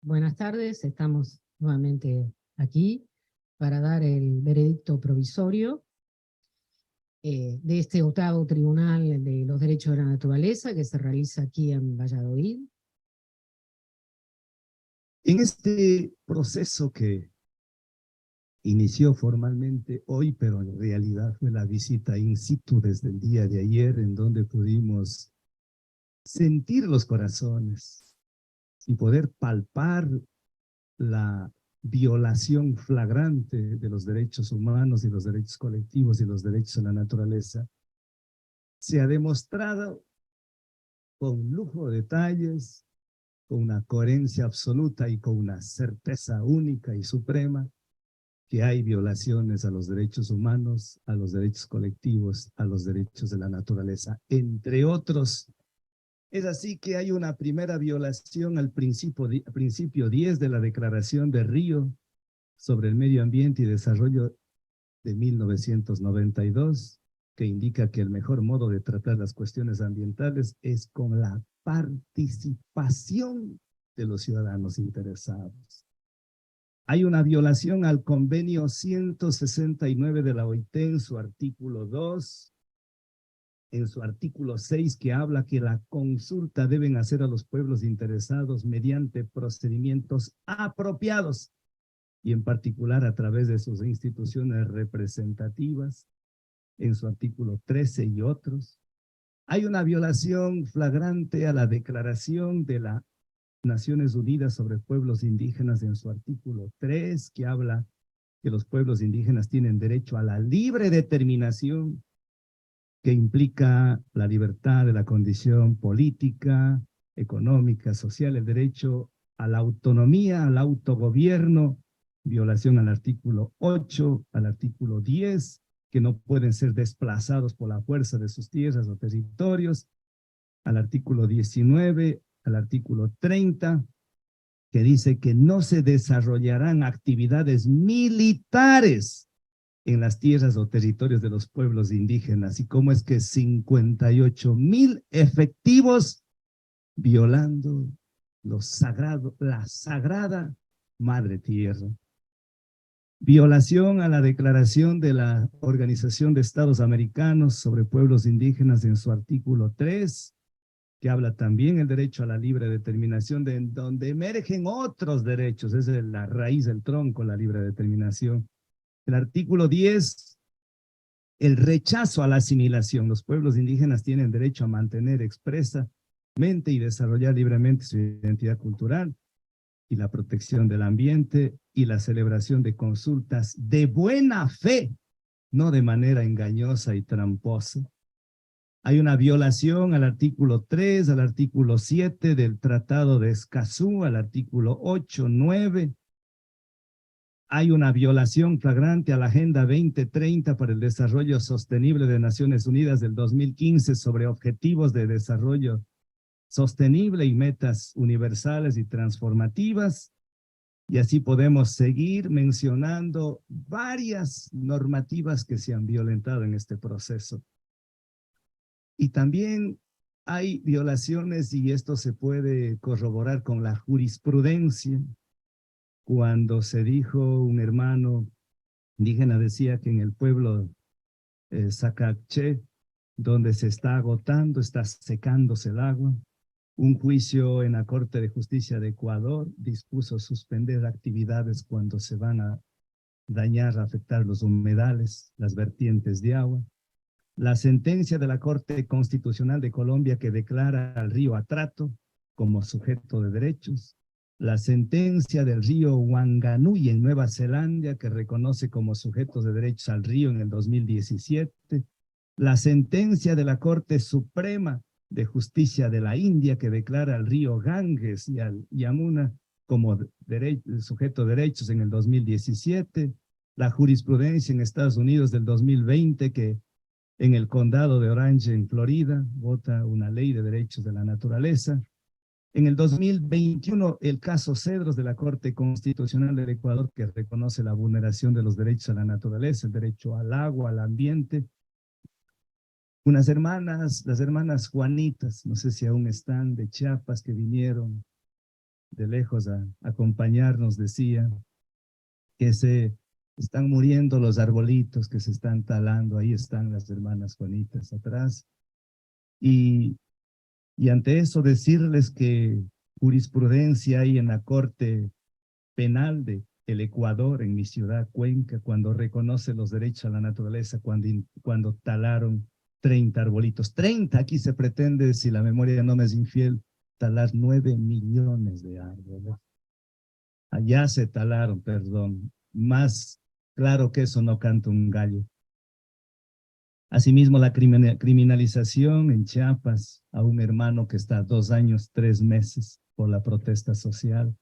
Buenas tardes, estamos nuevamente aquí para dar el veredicto provisorio de este octavo Tribunal de los Derechos de la Naturaleza que se realiza aquí en Valladolid. En este proceso que inició formalmente hoy, pero en realidad fue la visita in situ desde el día de ayer, en donde pudimos sentir los corazones y poder palpar la violación flagrante de los derechos humanos y los derechos colectivos y los derechos de la naturaleza, se ha demostrado con lujo de detalles, con una coherencia absoluta y con una certeza única y suprema que hay violaciones a los derechos humanos, a los derechos colectivos, a los derechos de la naturaleza, entre otros. Es así que hay una primera violación al principio 10 de la Declaración de Río sobre el Medio Ambiente y Desarrollo de 1992, que indica que el mejor modo de tratar las cuestiones ambientales es con la participación de los ciudadanos interesados. Hay una violación al convenio 169 de la OIT en su artículo 2, en su artículo 6, que habla que la consulta deben hacer a los pueblos interesados mediante procedimientos apropiados y en particular a través de sus instituciones representativas, en su artículo 13 y otros. Hay una violación flagrante a la Declaración de las Naciones Unidas sobre Pueblos Indígenas en su artículo 3, que habla que los pueblos indígenas tienen derecho a la libre determinación, que implica la libertad de la condición política, económica, social, el derecho a la autonomía, al autogobierno, violación al artículo 8, al artículo 10, que no pueden ser desplazados por la fuerza de sus tierras o territorios, al artículo 19, al artículo 30, que dice que no se desarrollarán actividades militares en las tierras o territorios de los pueblos indígenas, y cómo es que 58,000 efectivos violando lo sagrado, la sagrada madre tierra. Violación a la Declaración de la Organización de Estados Americanos sobre Pueblos Indígenas en su artículo 3, que habla también el derecho a la libre determinación, de donde emergen otros derechos, es la raíz, el tronco, la libre determinación. El artículo 10, el rechazo a la asimilación. Los pueblos indígenas tienen derecho a mantener expresamente y desarrollar libremente su identidad cultural, y la protección del ambiente y la celebración de consultas de buena fe, no de manera engañosa y tramposa. Hay una violación al artículo 3, al artículo 7 del Tratado de Escazú, al artículo 8, 9. Hay una violación flagrante a la Agenda 2030 para el Desarrollo Sostenible de Naciones Unidas del 2015 sobre objetivos de desarrollo sostenible y metas universales y transformativas. Y así podemos seguir mencionando varias normativas que se han violentado en este proceso. Y también hay violaciones, y esto se puede corroborar con la jurisprudencia, cuando se dijo, un hermano indígena decía que en el pueblo Sacaché, donde se está agotando, está secándose el agua, un juicio en la Corte de Justicia de Ecuador dispuso suspender actividades cuando se van a dañar, afectar los humedales, las vertientes de agua. La sentencia de la Corte Constitucional de Colombia que declara al río Atrato como sujeto de derechos. La sentencia del río Wanganui en Nueva Zelanda que reconoce como sujetos de derechos al río en el 2017. La sentencia de la Corte Suprema de Justicia de la India que declara al río Ganges y al Yamuna como sujeto de derechos en el 2017. La jurisprudencia en Estados Unidos del 2020 que en el condado de Orange, en Florida, vota una ley de derechos de la naturaleza. En el 2021, el caso Cedros de la Corte Constitucional del Ecuador, que reconoce la vulneración de los derechos a la naturaleza, el derecho al agua, al ambiente. Unas hermanas, las hermanas Juanitas, no sé si aún están, de Chiapas, que vinieron de lejos a acompañarnos, decía que se están muriendo los arbolitos que se están talando. Ahí están las hermanas Juanitas atrás. Y ante eso decirles que jurisprudencia hay en la Corte Penal de el Ecuador, en mi ciudad, Cuenca, cuando reconoce los derechos a la naturaleza, cuando talaron 30 arbolitos. 30, aquí se pretende, si la memoria no me es infiel, talar 9 millones de árboles. Allá se talaron, perdón, más claro que eso no canta un gallo. Asimismo, la criminalización en Chiapas a un hermano que está 2 años, 3 meses por la protesta social.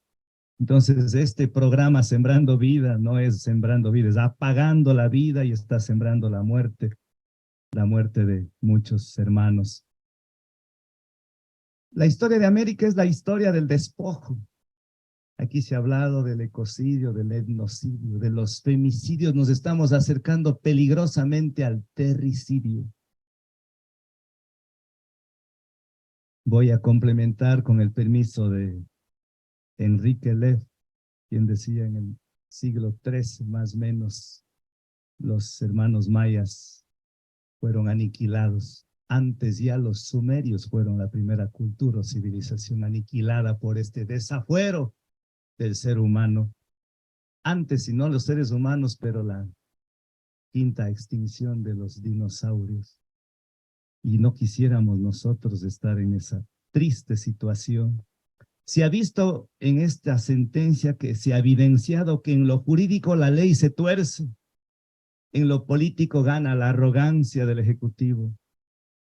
Entonces, este programa Sembrando Vida no es sembrando vida, es apagando la vida y está sembrando la muerte de muchos hermanos. La historia de América es la historia del despojo. Aquí se ha hablado del ecocidio, del etnocidio, de los femicidios. Nos estamos acercando peligrosamente al terricidio. Voy a complementar con el permiso de Enrique Lev, quien decía en el siglo XIII, más o menos, los hermanos mayas fueron aniquilados. Antes ya los sumerios fueron la primera cultura o civilización aniquilada por este desafuero del ser humano. Antes, y no los seres humanos, pero la quinta extinción de los dinosaurios. Y no quisiéramos nosotros estar en esa triste situación. Se ha visto en esta sentencia que se ha evidenciado que en lo jurídico la ley se tuerce, en lo político gana la arrogancia del Ejecutivo,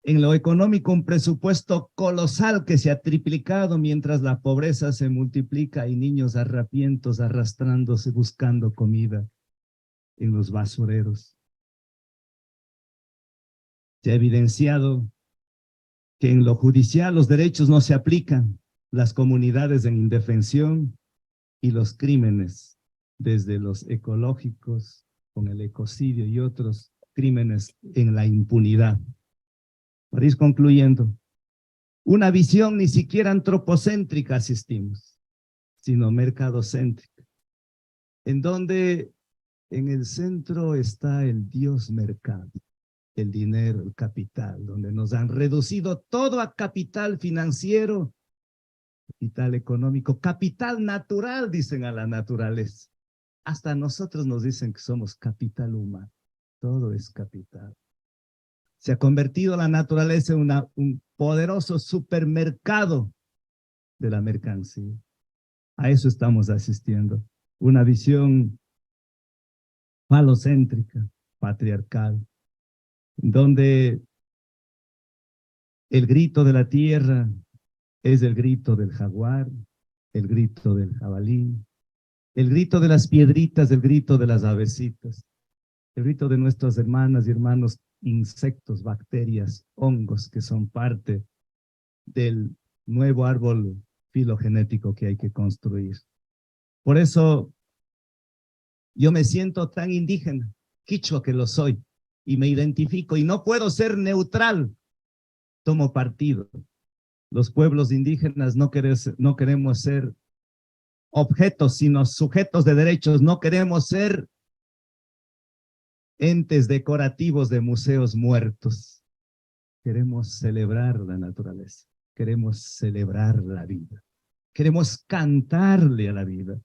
en lo económico un presupuesto colosal que se ha triplicado mientras la pobreza se multiplica y niños harapientos arrastrándose buscando comida en los basureros. Se ha evidenciado que en lo judicial los derechos no se aplican, las comunidades en indefensión y los crímenes, desde los ecológicos, con el ecocidio y otros crímenes en la impunidad. Para ir concluyendo, una visión ni siquiera antropocéntrica asistimos, sino mercadocéntrica, en donde en el centro está el Dios mercado, el dinero, el capital, donde nos han reducido todo a capital financiero, capital económico, capital natural, dicen a la naturaleza. Hasta nosotros nos dicen que somos capital humano, todo es capital. Se ha convertido la naturaleza en un poderoso supermercado de la mercancía. A eso estamos asistiendo. Una visión falocéntrica, patriarcal, donde el grito de la tierra es el grito del jaguar, el grito del jabalí, el grito de las piedritas, el grito de las avecitas, el grito de nuestras hermanas y hermanos insectos, bacterias, hongos que son parte del nuevo árbol filogenético que hay que construir. Por eso yo me siento tan indígena, quichua que lo soy, y me identifico, y no puedo ser neutral, tomo partido. Los pueblos indígenas no queremos ser objetos, sino sujetos de derechos, no queremos ser entes decorativos de museos muertos. Queremos celebrar la naturaleza, queremos celebrar la vida, queremos cantarle a la vida.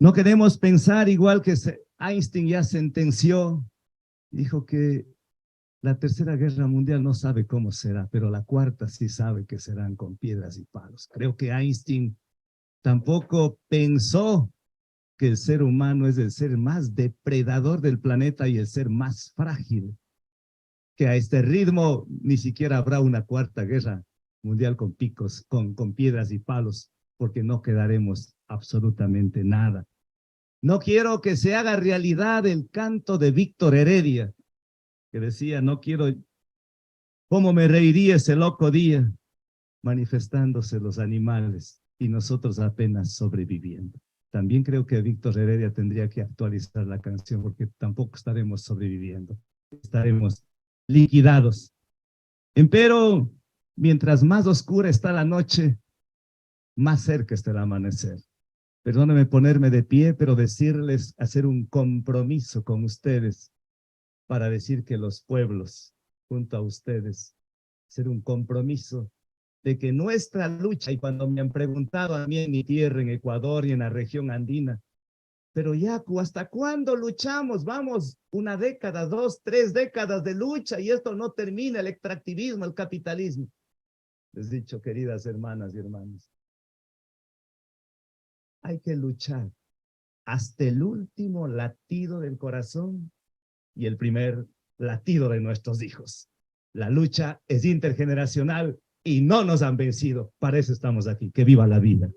No queremos pensar igual que Einstein ya sentenció, dijo que la tercera guerra mundial no sabe cómo será, pero la cuarta sí sabe que serán con piedras y palos. Creo que Einstein tampoco pensó que el ser humano es el ser más depredador del planeta y el ser más frágil, que a este ritmo ni siquiera habrá una cuarta guerra mundial con picos, con piedras y palos, porque no quedaremos absolutamente nada. No quiero que se haga realidad el canto de Víctor Heredia, que decía, no quiero, ¿cómo me reiría ese loco día? Manifestándose los animales y nosotros apenas sobreviviendo. También creo que Víctor Heredia tendría que actualizar la canción porque tampoco estaremos sobreviviendo, estaremos liquidados. Empero, mientras más oscura está la noche, más cerca está el amanecer. Perdónenme ponerme de pie, pero decirles, hacer un compromiso con ustedes para decir que los pueblos, junto a ustedes, hacer un compromiso de que nuestra lucha, y cuando me han preguntado a mí en mi tierra, en Ecuador y en la región andina, pero Yacu, ¿hasta cuándo luchamos? Vamos, 1 década, 2, 3 décadas de lucha y esto no termina, el extractivismo, el capitalismo. Les he dicho, queridas hermanas y hermanos, hay que luchar hasta el último latido del corazón y el primer latido de nuestros hijos. La lucha es intergeneracional y no nos han vencido. Para eso estamos aquí. Que viva la vida.